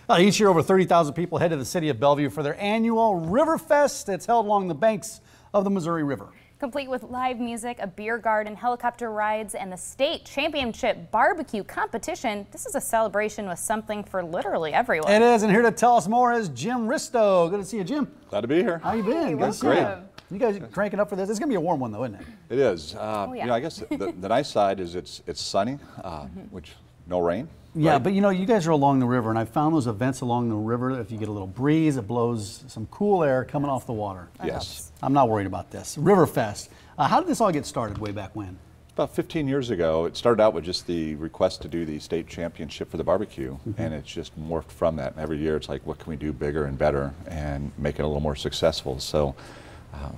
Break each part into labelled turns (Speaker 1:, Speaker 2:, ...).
Speaker 1: Each year, over 30,000 people head to the city of Bellevue for their annual RiverFest. It's held along the banks of the Missouri River.
Speaker 2: Complete with live music, a beer garden, helicopter rides, and the state championship barbecue competition. This is a celebration with something for literally everyone.
Speaker 1: It is, and here to tell us more is Jim Ristow. Good to see you, Jim.
Speaker 3: Glad to be here.
Speaker 1: How you been? Good to see you. You guys cranking up for this? It's going to be a warm one, though, isn't it?
Speaker 3: It is.
Speaker 2: Yeah.
Speaker 3: You know, I guess the nice side is it's sunny, which no rain.
Speaker 1: Yeah,
Speaker 3: right?
Speaker 1: but you know, you guys are along the river, and I found those events along the river. If you get a little breeze, it blows some cool air coming off the water.
Speaker 3: Yes.
Speaker 1: I'm not worried about this. RiverFest. How did this all get started way back when?
Speaker 3: About 15 years ago, it started out with just the request to do the state championship for the barbecue, and it's just morphed from that. And every year, it's like, what can we do bigger and better and make it a little more successful? So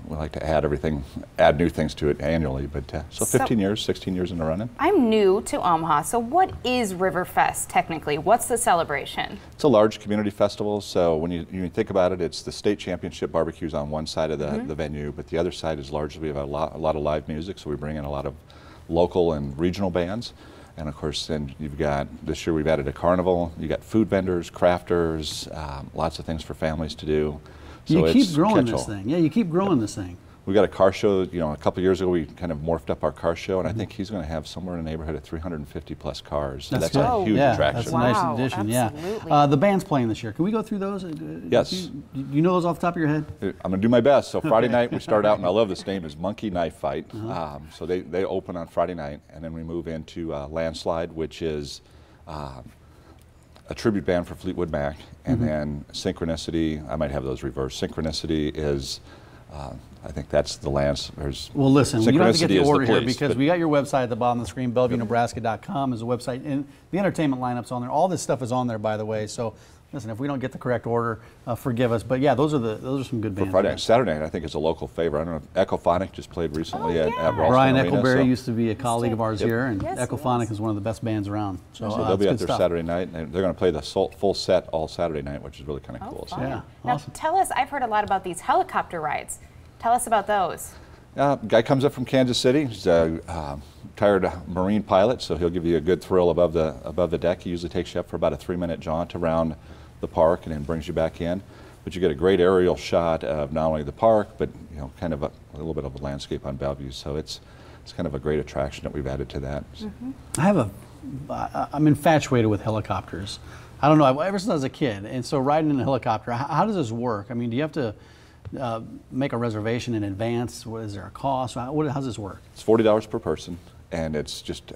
Speaker 3: we like to add new things to it annually. But so 15 years, 16 years in the running.
Speaker 2: I'm new to Omaha, so what is RiverFest technically? What's the celebration?
Speaker 3: It's a large community festival, so when you think about it, it's the state championship barbecues on one side of the venue, but the other side is largely we have a lot of live music, so we bring in a lot of local and regional bands. And of course, then you've got, this year we've added a carnival, you got food vendors, crafters, lots of things for families to do. So
Speaker 1: you keep growing this thing. Yeah, you keep growing this thing.
Speaker 3: We got a car show, you know, a couple of years ago we kind of morphed up our car show, and I think he's going to have somewhere in the neighborhood of 350 plus cars. So that's a huge attraction.
Speaker 1: That's a nice addition,
Speaker 2: absolutely.
Speaker 1: Yeah. The band's playing this year. Can we go through those?
Speaker 3: Yes.
Speaker 1: You know those off the top of your head?
Speaker 3: I'm going to do my best. So Friday night we start out, and I love this name, is Monkey Knife Fight. So they open on Friday night, and then we move into Landslide, which is a tribute band for Fleetwood Mac, and then Synchronicity, I might have those reversed. Synchronicity is, I think that's the Lance.
Speaker 1: Well, listen, you don't have to get the order here
Speaker 3: police,
Speaker 1: because we got your website at the bottom of the screen. BellevueNebraska.com is a website, and the entertainment lineup's on there. All this stuff is on there, by the way. So, listen, if we don't get the correct order, forgive us. But yeah, those are some good bands.
Speaker 3: For Friday night, Saturday night, I think is a local favorite. I don't know if Echophonic just played recently at Ralston
Speaker 1: Brian
Speaker 3: Arena,
Speaker 1: Eccleberry used to be a colleague of ours here, and
Speaker 2: Yes,
Speaker 1: Echophonic is one of the best bands around. So
Speaker 3: they'll be out there Saturday night, and they're going to play the full set all Saturday night, which is really kind of cool. So.
Speaker 1: Yeah,
Speaker 2: now,
Speaker 1: awesome.
Speaker 2: tell us, I've heard a lot about these helicopter rides. Tell us about those.
Speaker 3: Guy comes up from Kansas City. He's a retired Marine pilot, so he'll give you a good thrill above the deck. He usually takes you up for about a 3-minute jaunt around the park and then brings you back in. But you get a great aerial shot of not only the park, but you know, kind of a little bit of a landscape on Bellevue. So it's kind of a great attraction that we've added to that.
Speaker 1: I'm infatuated with helicopters. I don't know, ever since I was a kid, and so riding in a helicopter, how does this work? I mean, do you have to make a reservation in advance? Is there a cost? How's this work?
Speaker 3: It's $40 per person, and it's just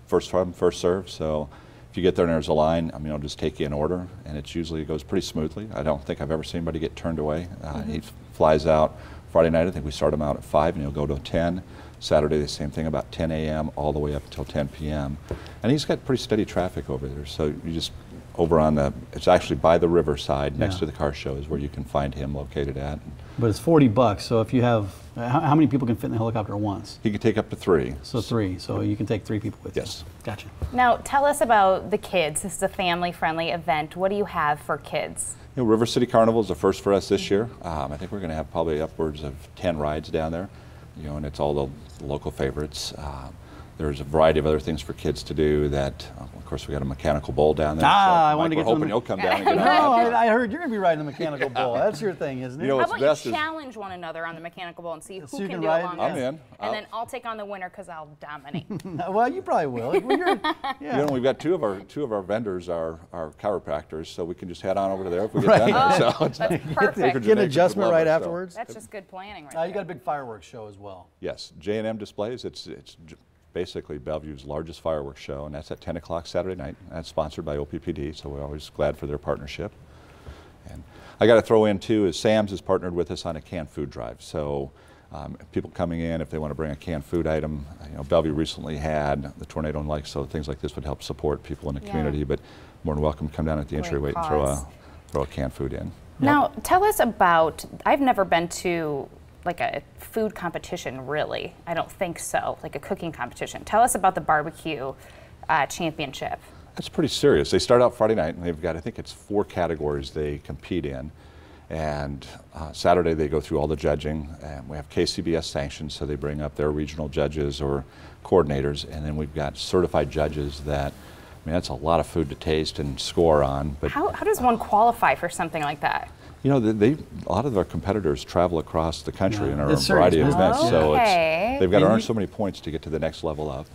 Speaker 3: first come, first serve. So if you get there and there's a line, I mean, I'll just take you an order, and it goes pretty smoothly. I don't think I've ever seen anybody get turned away. He flies out Friday night. I think we start him out at 5, and he'll go to 10. Saturday, the same thing, about 10 a.m. all the way up until 10 p.m. And he's got pretty steady traffic over there. So you just over on it's actually by the riverside next to the car show is where you can find him located at.
Speaker 1: But it's $40, so if you have, how many people can fit in the helicopter at once?
Speaker 3: He can take up to 3.
Speaker 1: So 3, so you can take 3 people with you.
Speaker 3: Yes.
Speaker 1: Gotcha.
Speaker 2: Now, tell us about the kids. This is a family-friendly event. What do you have for kids?
Speaker 3: You know, River City Carnival is the first for us this year. I think we're going to have probably upwards of 10 rides down there, you know, and it's all the local favorites. There's a variety of other things for kids to do that, of course, we got a mechanical bull down there. So
Speaker 1: I wanted to get
Speaker 3: we're hoping you'll come down and get
Speaker 1: No,
Speaker 3: on.
Speaker 1: I heard you're going to be riding the mechanical bull. That's your thing, isn't it?
Speaker 3: You know,
Speaker 2: How
Speaker 3: what's
Speaker 2: about
Speaker 3: best
Speaker 2: you
Speaker 3: is
Speaker 2: challenge one another on the mechanical bull and see who
Speaker 1: you
Speaker 2: can
Speaker 1: can
Speaker 2: do
Speaker 1: ride?
Speaker 2: it longest?
Speaker 3: I'm in.
Speaker 2: And then I'll take on the winner because I'll dominate.
Speaker 1: Well, you probably will.
Speaker 3: You know, we've got two of our vendors are chiropractors, so we can just head on over to there if we get down there. So
Speaker 2: That's perfect.
Speaker 1: Get an adjustment right afterwards.
Speaker 2: That's just good planning right there.
Speaker 1: You got a big fireworks show as well.
Speaker 3: Yes, J&M Displays. It's basically Bellevue's largest fireworks show, and that's at 10 o'clock Saturday night. That's sponsored by OPPD, so we're always glad for their partnership. And I got to throw in too is Sam's has partnered with us on a canned food drive. So people coming in, if they want to bring a canned food item, you know, Bellevue recently had the tornado and so things like this would help support people in the community. But more than welcome to come down at the entryway and throw a canned food in.
Speaker 2: Now, tell us about, I've never been to like a food competition, really. I don't think so, like a cooking competition. Tell us about the barbecue championship.
Speaker 3: That's pretty serious. They start out Friday night, and they've got, I think it's 4 categories they compete in. And Saturday they go through all the judging, and we have KCBS sanctions, so they bring up their regional judges or coordinators, and then we've got certified judges that mean, that's a lot of food to taste and score on. But
Speaker 2: How does one qualify for something like that?
Speaker 3: you know, a lot of our competitors travel across the country and are in a
Speaker 1: It's
Speaker 3: variety of
Speaker 1: serious
Speaker 3: events,
Speaker 1: business.
Speaker 3: so
Speaker 2: Okay.
Speaker 3: they've got to
Speaker 1: And
Speaker 3: earn
Speaker 1: you-
Speaker 3: so many points to get to the next level up.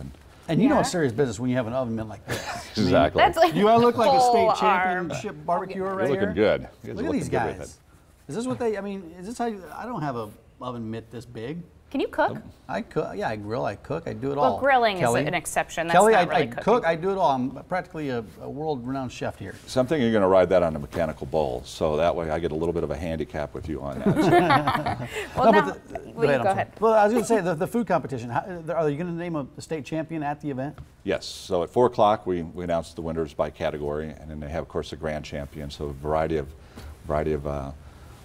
Speaker 1: And you know
Speaker 2: Yeah.
Speaker 1: it's serious business when you have an oven mitt like this.
Speaker 3: Exactly.
Speaker 2: That's like
Speaker 1: Do I look like a
Speaker 2: full
Speaker 1: state
Speaker 2: arm.
Speaker 1: championship barbecuer
Speaker 3: You're
Speaker 1: right
Speaker 3: looking
Speaker 1: here?
Speaker 3: good. You guys
Speaker 1: Look
Speaker 3: are
Speaker 1: at these
Speaker 3: looking good right
Speaker 1: guys. Is this what they, I mean, is this how you, I don't have a oven mitt this big.
Speaker 2: Can you cook?
Speaker 1: I cook, yeah, I grill, I cook, I do it
Speaker 2: Well,
Speaker 1: all.
Speaker 2: grilling
Speaker 1: Kelly.
Speaker 2: is an exception. That's
Speaker 1: Kelly,
Speaker 2: not
Speaker 1: I
Speaker 2: really
Speaker 1: cook,
Speaker 2: cooking.
Speaker 1: I do it all. I'm practically a world-renowned chef here.
Speaker 3: Something you're going to ride that on a mechanical bull, so that way I get a little bit of a handicap with you on that.
Speaker 2: Well,
Speaker 1: No,
Speaker 2: now,
Speaker 1: but
Speaker 2: well, you
Speaker 1: I'm
Speaker 2: go
Speaker 1: sorry.
Speaker 2: ahead.
Speaker 1: Well, I was going to say the food competition. Are you going to name a state champion at the event?
Speaker 3: Yes, so at 4 o'clock we announce the winners by category, and then they have, of course, a grand champion. So a variety of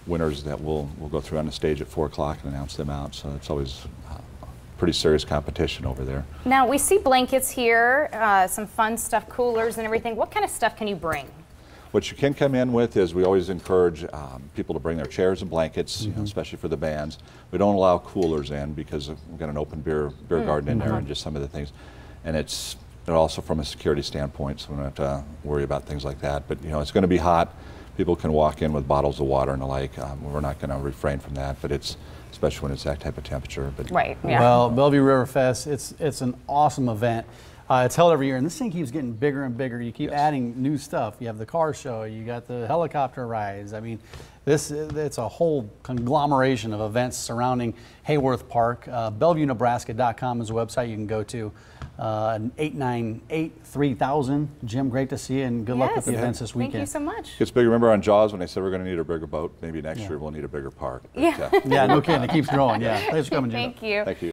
Speaker 3: winners that we'll go through on the stage at 4 o'clock and announce them out. So it's always pretty serious competition over there.
Speaker 2: Now, we see blankets here, some fun stuff, coolers and everything. What kind of stuff can you bring?
Speaker 3: What you can come in with is we always encourage people to bring their chairs and blankets, you know, especially for the bands. We don't allow coolers in because we've got an open beer garden in there and just some of the things. And it's also from a security standpoint, so we don't have to worry about things like that. But you know, it's going to be hot. People can walk in with bottles of water and the like. We're not going to refrain from that, but it's especially when it's that type of temperature. But
Speaker 2: Right, yeah.
Speaker 1: Well, Bellevue RiverFest, it's an awesome event. It's held every year, and this thing keeps getting bigger and bigger. You keep adding new stuff. You have the car show, you got the helicopter rides. I mean, it's a whole conglomeration of events surrounding Hayworth Park. BellevueNebraska.com is a website you can go to. 898-3000. Jim, great to see you, and good luck with the
Speaker 2: Yes.
Speaker 1: events this weekend.
Speaker 2: Thank you so much.
Speaker 3: it's bigger. Remember on Jaws when they said we're going to need a bigger boat? Maybe next year we'll need a bigger park. But,
Speaker 2: Yeah.
Speaker 1: Yeah, no kidding. It keeps growing. Yeah. Thanks for coming, Jim.
Speaker 2: Thank you.
Speaker 3: thank you.